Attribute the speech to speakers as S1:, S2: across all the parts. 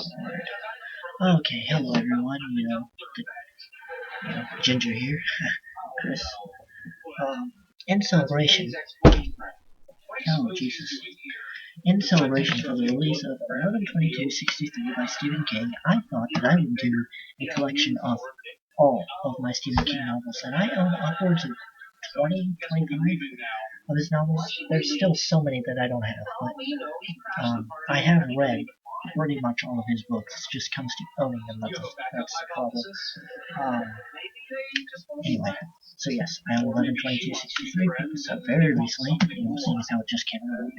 S1: Okay, hello everyone. Ginger here, Chris. In celebration, oh Jesus, in celebration for the release of 11/22/63 by Stephen King, I thought that I would do a collection of all of my Stephen King novels, and I own upwards of 20, 25 of his novels. There's still so many that I don't have, but I have read pretty much all of his books. It just comes to owning them. That's the problem. Um, anyway, so yes, I own 11/22/63. Picked this up very recently. Seeing as how it just came out.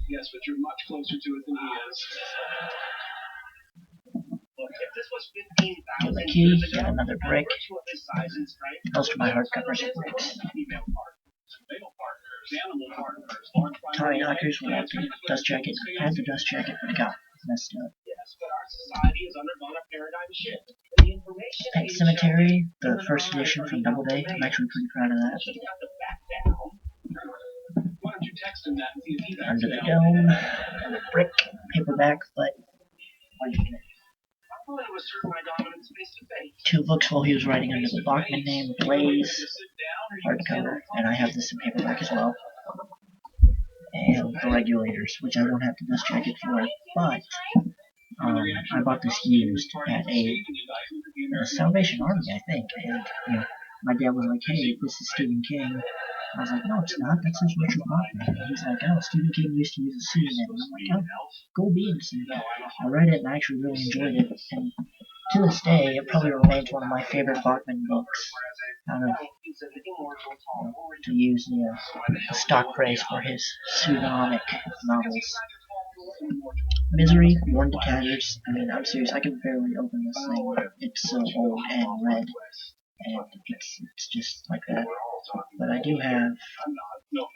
S1: Yes, but you're much closer to it than he is. Get the key, get another brick. Most of my hardcovers are bricks. Tommy Knockers without the dust jacket. I had the dust jacket, but it got messed up. Pet Cemetery, the first edition from Doubleday. I'm actually pretty proud of that. Under the Dome, another brick, paperback, but two books while he was writing under the Bachman name, Blaze, hardcover, and I have this in paperback as well. And The Regulators, which I don't have the dust jacket for, but I bought this used at a Salvation Army, I think, and my dad was like, "Hey, this is Stephen King." I was like, "No, it's not. That says Richard Bachman." And he's like, "Oh, Stephen King used to use a pseudonym." And I'm like, "Oh, go beans." And I read it and I actually really enjoyed it. And to this day, it probably remains one of my favorite Bachman books. Kind of, to use the stock phrase for his pseudonymic novels. Misery, Worn to Tatters. I mean, I'm serious. I can barely open this thing. It's so old and red, and it's just like that. But I do have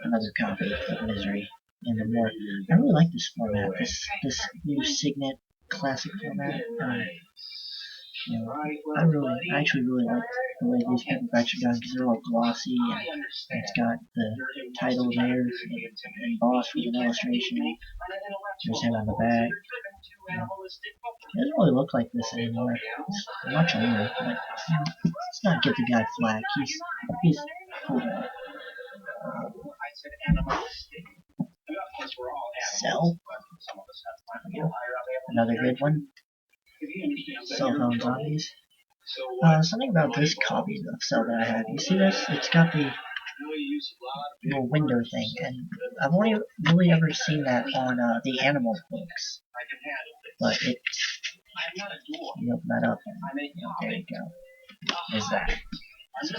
S1: another copy of Misery in the more. I really like this format. This new Signet classic format. I actually really like the way these paperbacks are done because they're all glossy and it's got the title there embossed with an illustration. There's him on the back. It doesn't really look like this anymore. It's much older, but let's not give the guy flack. He's cool. Cell. Another good one. Cell phone zombies. Something about this copy of Cell that I have. You see this? It's got the little window thing, and I've only really ever seen that on the Animal books. But it's, you open that up, and there you go. There's that. So.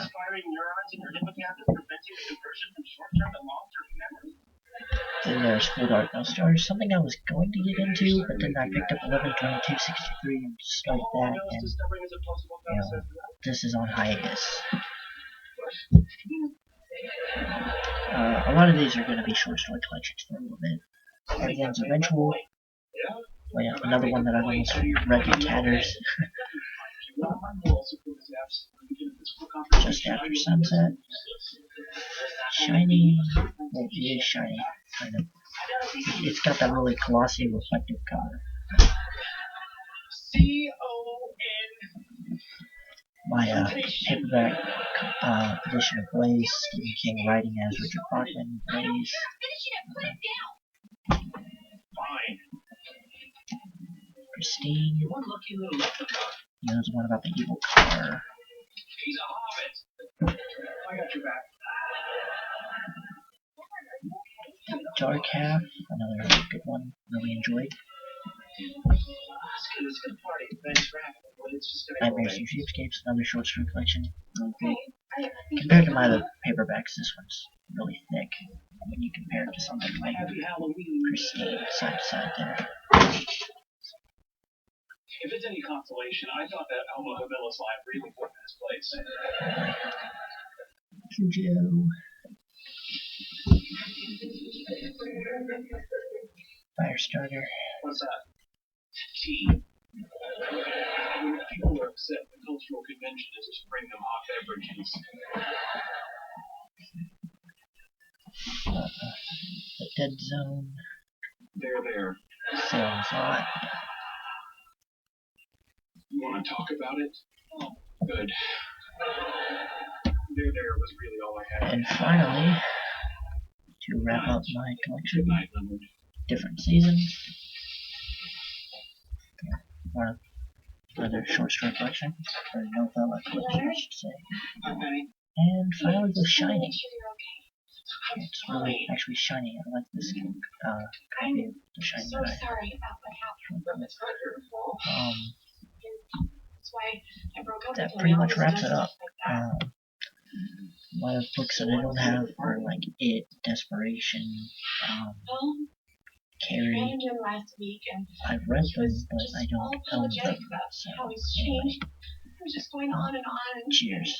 S1: Then there's Full Dark No Stars, something I was going to get into, but then I picked up 11/22/63 and started that, and this is on hiatus. A lot of these are going to be short story collections for a little bit. Everything's Eventual. Oh yeah, another one that I almost read in tatters. Just After Sunset. Shiny. Well, it is shiny, kind of. It's got that really glossy, reflective color. My paperback edition of Blaze, Stephen King writing as Richard Bachman, Blaze. Christine. There's one about the evil car. Dark Half, another good one, really enjoyed. Nightmares and Dreamscapes, another short story collection, really great. Compared to my other paperbacks, this one's really thick when you compare it to something like Christine, side to side there. If it's any consolation, I thought that Alma Havilla's life really put in his place. Cujo. Firestarter. What's that? Tea. When people are upset, the cultural convention is to bring them hot beverages. The Dead Zone. There. Sales a lot.
S2: You want to talk about it? Oh, good. There was really all I had.
S1: And finally, to wrap up my collection,
S2: Good night, Leonard.
S1: different seasons. One of another short story collection, or novella collection, I should say. And finally, The Shining. It's really actually shiny. I like this copy of The Shining that I have.
S3: Sorry about what happened. It's not your fault. That's why I broke up
S1: That
S3: with him.
S1: pretty
S3: I
S1: much
S3: always
S1: wraps
S3: does
S1: it up.
S3: stuff like that.
S1: A lot of books that I don't have are like It, Desperation,
S3: Well, I
S1: Carrie.
S3: ran into him last week and
S1: I've read
S3: he
S1: them,
S3: was
S1: but
S3: just
S1: I don't
S3: all
S1: own
S3: apologetic
S1: them.
S3: about
S1: So
S3: how he's
S1: anyway,
S3: changed. He was just going on and on.
S1: cheers.